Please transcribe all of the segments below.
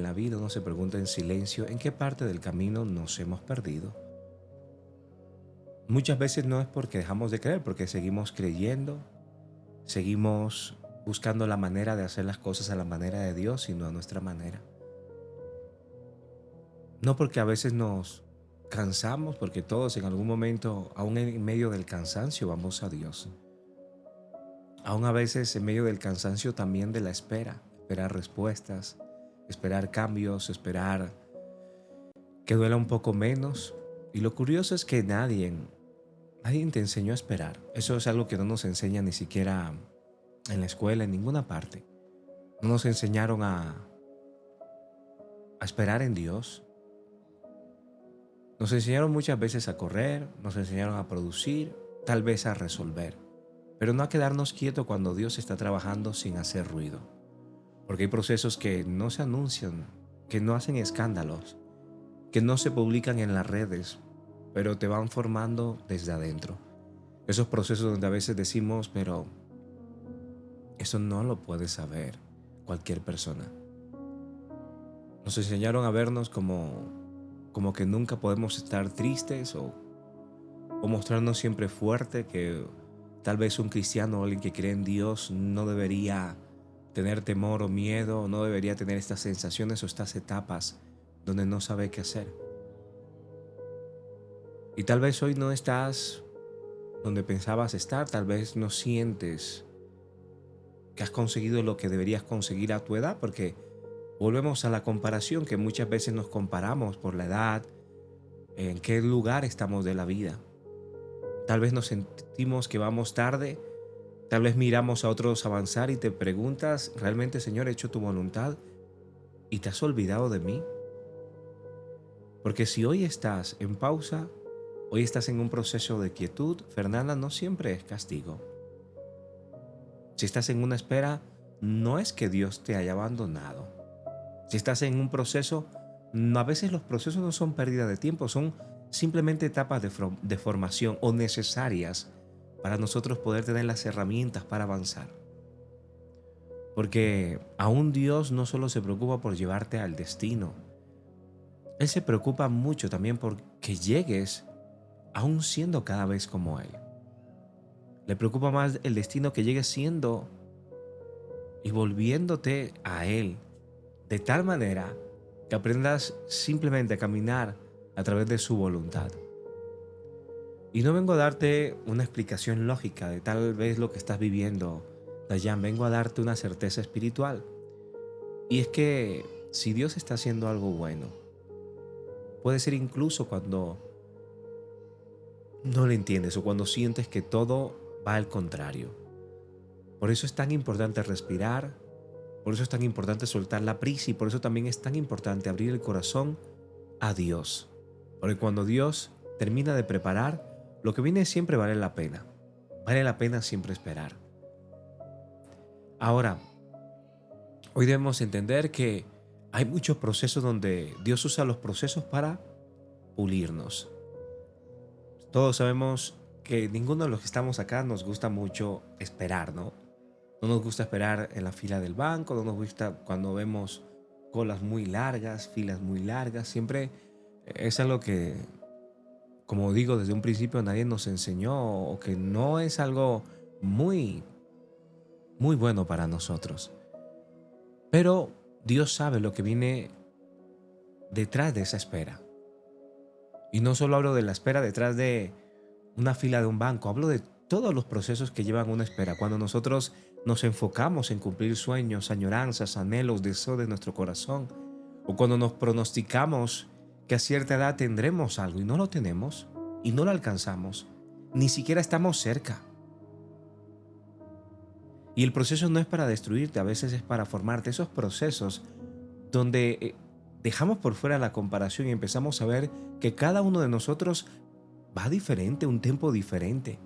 en la vida uno se pregunta en silencio en qué parte del camino nos hemos perdido. Muchas veces no es porque dejamos de creer, porque seguimos creyendo, seguimos buscando la manera de hacer las cosas a la manera de Dios, sino a nuestra manera. No porque a veces nos cansamos, porque todos en algún momento, aún en medio del cansancio, vamos a Dios. Aún a veces en medio del cansancio también de la espera, esperar respuestas, esperar cambios, esperar que duela un poco menos. Y lo curioso es que nadie te enseñó a esperar. Eso es algo que no nos enseña ni siquiera en la escuela, en ninguna parte. No nos enseñaron a esperar en Dios. Nos enseñaron muchas veces a correr, nos enseñaron a producir, tal vez a resolver, pero no a quedarnos quietos cuando Dios está trabajando sin hacer ruido. Porque hay procesos que no se anuncian, que no hacen escándalos, que no se publican en las redes, pero te van formando desde adentro. Esos procesos donde a veces decimos, pero eso no lo puede saber cualquier persona. Nos enseñaron a vernos como que nunca podemos estar tristes o mostrarnos siempre fuerte, que tal vez un cristiano o alguien que cree en Dios no debería tener temor o miedo, no debería tener estas sensaciones o estas etapas donde no sabe qué hacer. Y tal vez hoy no estás donde pensabas estar, tal vez no sientes que has conseguido lo que deberías conseguir a tu edad, porque volvemos a la comparación, que muchas veces nos comparamos por la edad, en qué lugar estamos de la vida. Tal vez nos sentimos que vamos tarde, tal vez miramos a otros avanzar y te preguntas, ¿realmente, Señor, he hecho tu voluntad y te has olvidado de mí? Porque si hoy estás en pausa, hoy estás en un proceso de quietud, Fernanda, no siempre es castigo. Si estás en una espera, no es que Dios te haya abandonado. Si estás en un proceso, a veces los procesos no son pérdida de tiempo, son simplemente etapas de formación o necesarias para nosotros poder tener las herramientas para avanzar. Porque aún Dios no solo se preocupa por llevarte al destino, Él se preocupa mucho también por que llegues aún siendo cada vez como Él. Le preocupa más el destino que llegues siendo y volviéndote a Él de tal manera que aprendas simplemente a caminar a través de su voluntad. Y no vengo a darte una explicación lógica de tal vez lo que estás viviendo, Dayan, vengo a darte una certeza espiritual. Y es que si Dios está haciendo algo bueno, puede ser incluso cuando no lo entiendes o cuando sientes que todo va al contrario. Por eso es tan importante respirar, por eso es tan importante soltar la prisa y por eso también es tan importante abrir el corazón a Dios. Porque cuando Dios termina de preparar, lo que viene siempre vale la pena. Vale la pena siempre esperar. Ahora, hoy debemos entender que hay muchos procesos donde Dios usa los procesos para pulirnos. Todos sabemos que ninguno de los que estamos acá nos gusta mucho esperar, ¿no? No nos gusta esperar en la fila del banco, no nos gusta cuando vemos colas muy largas, filas muy largas. Siempre es algo que, como digo desde un principio, nadie nos enseñó o que no es algo muy, muy bueno para nosotros. Pero Dios sabe lo que viene detrás de esa espera. Y no solo hablo de la espera detrás de una fila de un banco, hablo de todos los procesos que llevan una espera. Cuando nosotros nos enfocamos en cumplir sueños, añoranzas, anhelos, deseos de nuestro corazón, o cuando nos pronosticamos que a cierta edad tendremos algo y no lo tenemos y no lo alcanzamos, ni siquiera estamos cerca. Y el proceso no es para destruirte, a veces es para formarte. Esos procesos donde dejamos por fuera la comparación y empezamos a ver que cada uno de nosotros va diferente, un tiempo diferente.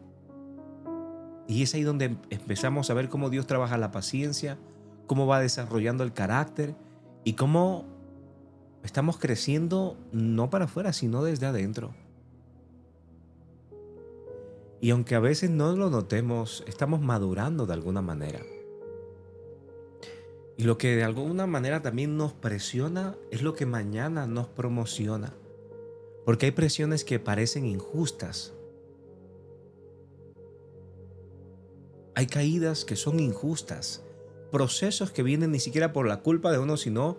Y es ahí donde empezamos a ver cómo Dios trabaja la paciencia, cómo va desarrollando el carácter y cómo estamos creciendo no para afuera, sino desde adentro. Y aunque a veces no lo notemos, estamos madurando de alguna manera. Y lo que de alguna manera también nos presiona es lo que mañana nos promociona. Porque hay presiones que parecen injustas. Hay caídas que son injustas. Procesos que vienen ni siquiera por la culpa de uno, sino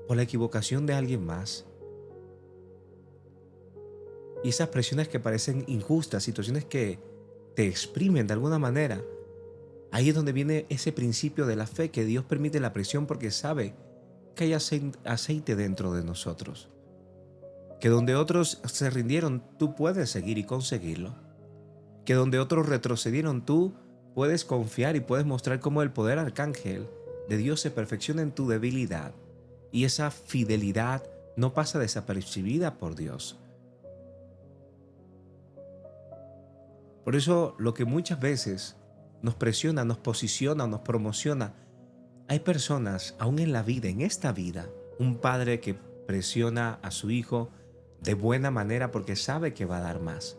por la equivocación de alguien más. Y esas presiones que parecen injustas, situaciones que te exprimen de alguna manera, ahí es donde viene ese principio de la fe, que Dios permite la presión porque sabe que hay aceite dentro de nosotros. Que donde otros se rindieron, tú puedes seguir y conseguirlo. Que donde otros retrocedieron, tú puedes confiar y puedes mostrar cómo el poder arcángel de Dios se perfecciona en tu debilidad. Y esa fidelidad no pasa desapercibida por Dios. Por eso lo que muchas veces nos presiona, nos posiciona, nos promociona. Hay personas, aún en la vida, en esta vida, un padre que presiona a su hijo de buena manera porque sabe que va a dar más.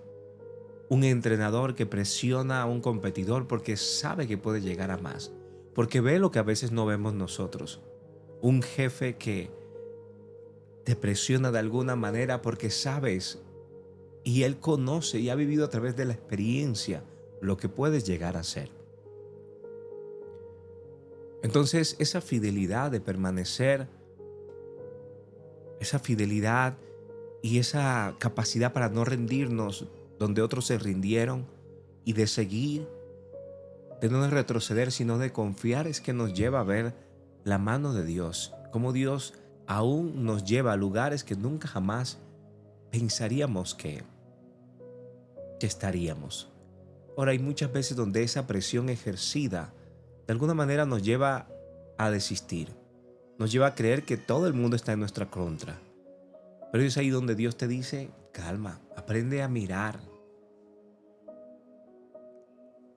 Un entrenador que presiona a un competidor porque sabe que puede llegar a más, porque ve lo que a veces no vemos nosotros. Un jefe que te presiona de alguna manera porque sabes y él conoce y ha vivido a través de la experiencia lo que puedes llegar a ser. Entonces, esa fidelidad de permanecer, esa fidelidad y esa capacidad para no rendirnos donde otros se rindieron y de seguir, de no retroceder, sino de confiar, es que nos lleva a ver la mano de Dios, cómo Dios aún nos lleva a lugares que nunca jamás pensaríamos que estaríamos. Ahora, hay muchas veces donde esa presión ejercida de alguna manera nos lleva a desistir, nos lleva a creer que todo el mundo está en nuestra contra. Pero es ahí donde Dios te dice, calma, aprende a mirar.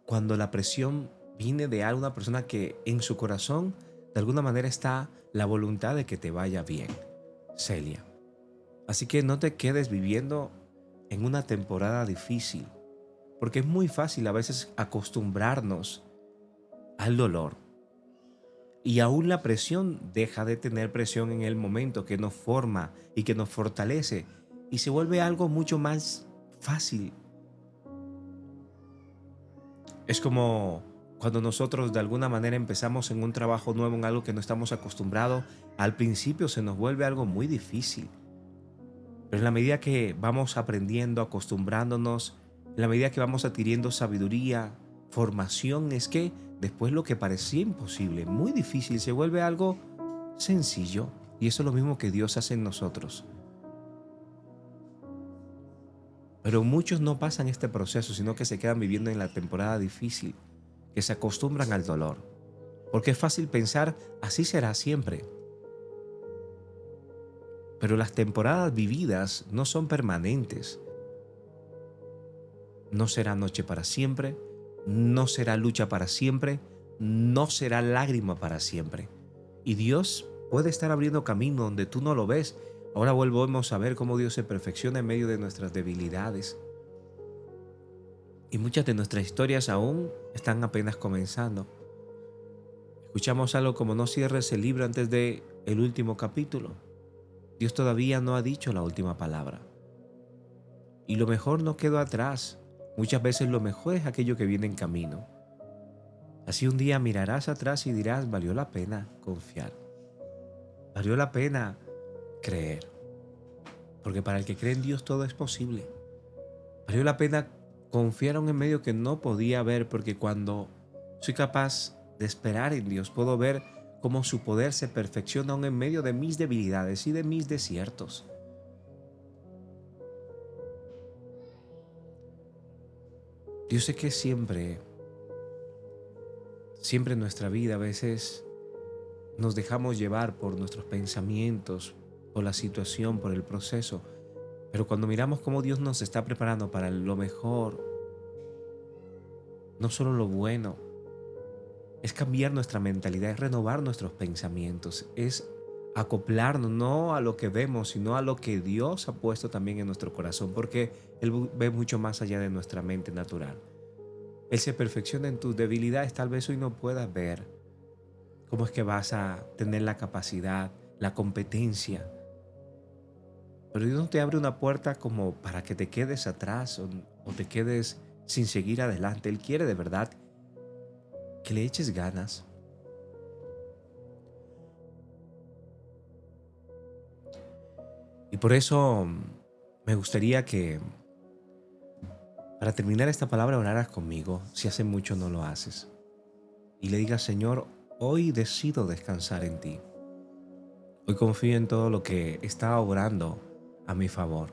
Cuando la presión viene de alguna persona que en su corazón de alguna manera está la voluntad de que te vaya bien, Celia. Así que no te quedes viviendo en una temporada difícil, porque es muy fácil a veces acostumbrarnos al dolor. Y aún la presión deja de tener presión en el momento que nos forma y que nos fortalece y se vuelve algo mucho más fácil. Es como cuando nosotros de alguna manera empezamos en un trabajo nuevo, en algo que no estamos acostumbrados, al principio se nos vuelve algo muy difícil. Pero en la medida que vamos aprendiendo, acostumbrándonos, en la medida que vamos adquiriendo sabiduría, formación, es que después lo que parecía imposible, muy difícil, se vuelve algo sencillo. Y eso es lo mismo que Dios hace en nosotros. Pero muchos no pasan este proceso, sino que se quedan viviendo en la temporada difícil, que se acostumbran al dolor. Porque es fácil pensar, así será siempre. Pero las temporadas vividas no son permanentes. No será noche para siempre, no será lucha para siempre, no será lágrima para siempre. Y Dios puede estar abriendo camino donde tú no lo ves. Ahora volvemos a ver cómo Dios se perfecciona en medio de nuestras debilidades. Y muchas de nuestras historias aún están apenas comenzando. Escuchamos algo como no cierres el libro antes de el último capítulo. Dios todavía no ha dicho la última palabra. Y lo mejor no quedó atrás. Muchas veces lo mejor es aquello que viene en camino. Así un día mirarás atrás y dirás, valió la pena confiar. Valió la pena creer. Porque para el que cree en Dios todo es posible. Valió la pena confiar aún en medio que no podía ver, porque cuando soy capaz de esperar en Dios, puedo ver cómo su poder se perfecciona aún en medio de mis debilidades y de mis desiertos. Yo sé que siempre en nuestra vida a veces nos dejamos llevar por nuestros pensamientos, por la situación, por el proceso. Pero cuando miramos cómo Dios nos está preparando para lo mejor, no solo lo bueno, es cambiar nuestra mentalidad, es renovar nuestros pensamientos, es acoplarnos no a lo que vemos, sino a lo que Dios ha puesto también en nuestro corazón, porque Él ve mucho más allá de nuestra mente natural. Él se perfecciona en tus debilidades, tal vez hoy no puedas ver ¿Cómo es que vas a tener la capacidad, la competencia? Pero Dios no te abre una puerta como para que te quedes atrás o te quedes sin seguir adelante. Él quiere de verdad que le eches ganas. Y por eso me gustaría que para terminar esta palabra oraras conmigo, si hace mucho no lo haces, y le digas: Señor, hoy decido descansar en ti. Hoy confío en todo lo que está obrando a mi favor.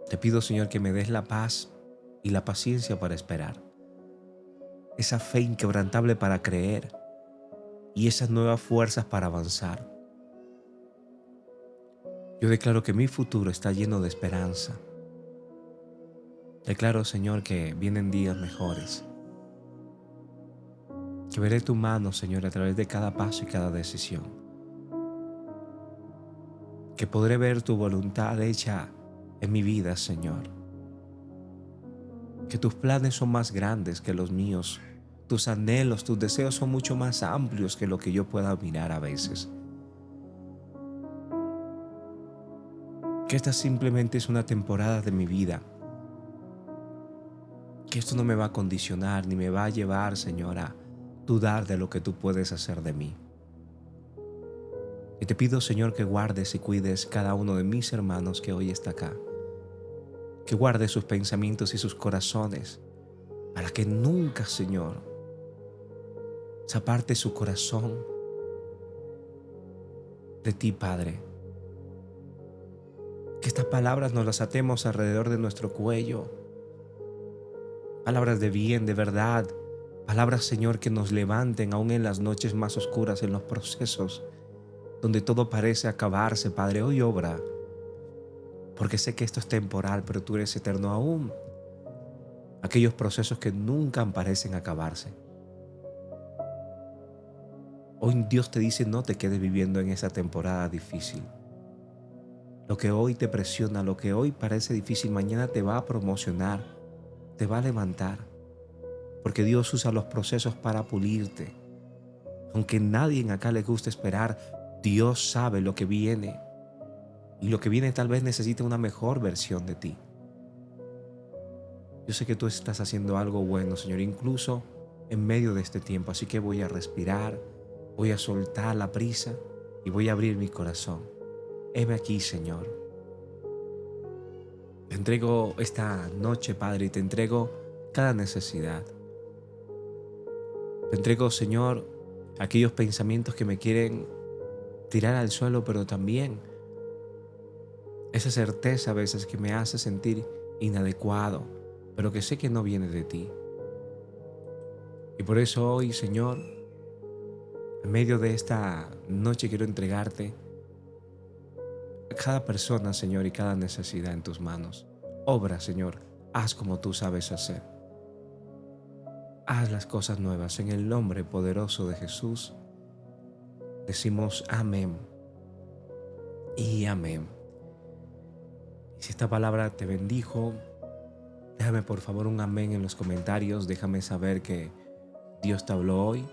Te pido, Señor, que me des la paz y la paciencia para esperar, esa fe inquebrantable para creer y esas nuevas fuerzas para avanzar. Yo declaro que mi futuro está lleno de esperanza. Declaro, Señor, que vienen días mejores, que veré tu mano, Señor, a través de cada paso y cada decisión, que podré ver tu voluntad hecha en mi vida, Señor, que tus planes son más grandes que los míos, tus anhelos, tus deseos son mucho más amplios que lo que yo pueda mirar a veces, que esta simplemente es una temporada de mi vida, que esto no me va a condicionar ni me va a llevar, Señor, a dudar de lo que tú puedes hacer de mí. Y te pido, Señor, que guardes y cuides cada uno de mis hermanos que hoy está acá, que guardes sus pensamientos y sus corazones, para que nunca, Señor, se aparte su corazón de ti, Padre. Que estas palabras nos las atemos alrededor de nuestro cuello, palabras de bien, de verdad, palabras, Señor, que nos levanten aún en las noches más oscuras, en los procesos donde todo parece acabarse. Padre, hoy obra, porque sé que esto es temporal, pero tú eres eterno aún. Aquellos procesos que nunca parecen acabarse. Hoy Dios te dice: no te quedes viviendo en esa temporada difícil. Lo que hoy te presiona, lo que hoy parece difícil, mañana te va a promocionar, te va a levantar. Porque Dios usa los procesos para pulirte. Aunque nadie acá le guste esperar, Dios sabe lo que viene. Y lo que viene tal vez necesita una mejor versión de ti. Yo sé que tú estás haciendo algo bueno, Señor, incluso en medio de este tiempo. Así que voy a respirar, voy a soltar la prisa y voy a abrir mi corazón. Heme aquí, Señor. Te entrego esta noche, Padre, y te entrego cada necesidad. Te entrego, Señor, aquellos pensamientos que me quieren tirar al suelo, pero también esa certeza a veces que me hace sentir inadecuado, pero que sé que no viene de ti. Y por eso hoy, Señor, en medio de esta noche quiero entregarte a cada persona, Señor, y cada necesidad en tus manos. Obra, Señor, haz como tú sabes hacer. Haz las cosas nuevas. En el nombre poderoso de Jesús decimos amén y amén. Y si esta palabra te bendijo, déjame por favor un amén en los comentarios. Déjame saber que Dios te habló hoy.